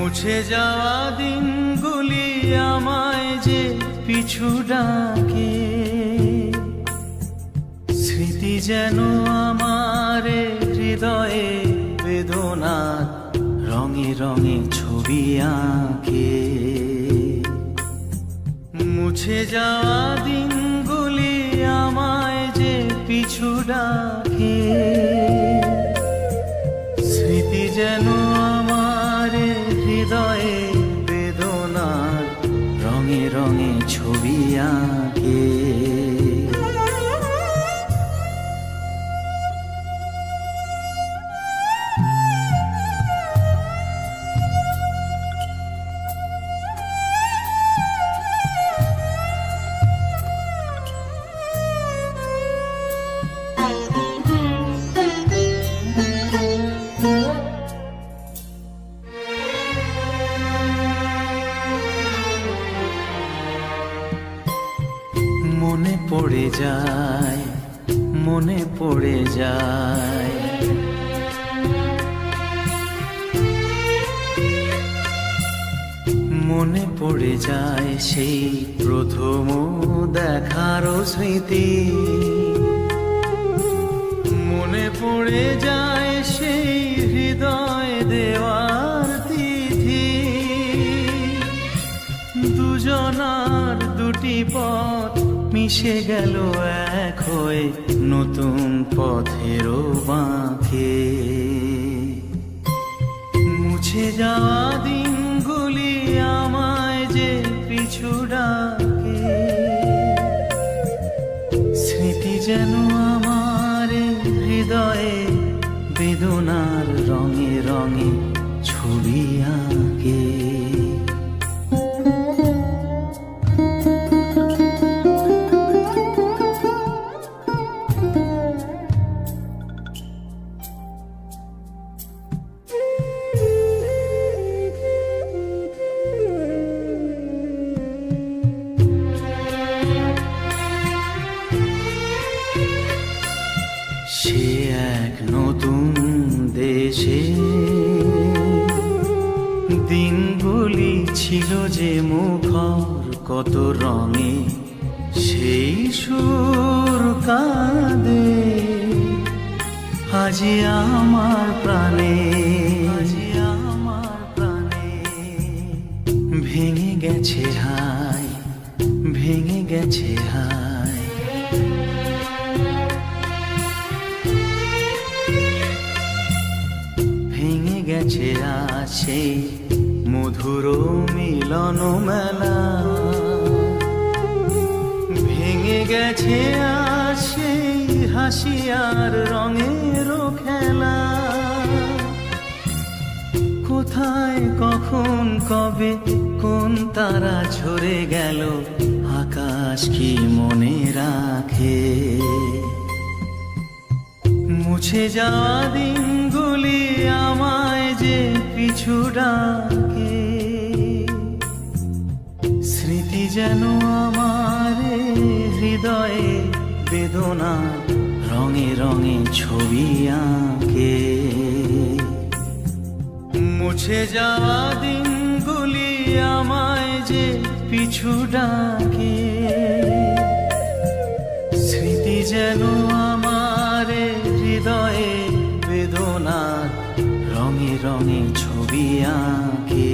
মুছে যাওয়া দিনগুলি আমায় যে পিছু ডাকে, স্মৃতি যেন আমার হৃদয়ে বেদনার রঙে রঙে ছবি আঁকে। মুছে যাওয়া দিনগুলি আমায় যে পিছু ডাকে, স্মৃতি যেন আমার হৃদয়ে বেদনার রঙে রঙে ছবি আঁকে। মনে পড়ে যায়, মনে পড়ে যায়, মনে পড়ে যায় সেই প্রথম দেখার স্মৃতি। মনে পড়ে যায় সেই হৃদয় দেওয়ার তিথি। দুজনার দুটি পথ মিশে গেল এক হয়ে নতুন পথেরও বাঁকে। মুছে যাওয়া দিনগুলি আমায় যে পিছু ডাকে, স্মৃতি যেন আমার হৃদয়ে বেদনার রঙে রঙে ছবি আঁকে। সে এক নতুন দেশে দিনগুলি ছিল যে মুখর কত রঙে, সেই সুর কাঁদে আজি আমার প্রাণে, আজি আমার প্রাণে। ভেঙে গেছে হায়, ভেঙে গেছে হায়, ভেঙে গেছে আজ সেই মধুর মিলন মেলা। ভেঙে গেছে আজ সেই হাসি আর রঙের খেলা। কোথায় কখন কবে কোন তারা ঝরে গেল, আকাশ কি মনে রাখে। মুছে যাওয়া দিনগুলি আমায় যে পিছু ডাকে, স্মৃতি যেন আমার হৃদয়ে বেদনা রঙে রঙে ছবি আঁকে। মুছে যাওয়া দিনগুলি আমায় যে পিছু ডাকে, স্মৃতি যেন আমার হৃদয়ে বেদনার রঙে রঙে ছবি আঁকে।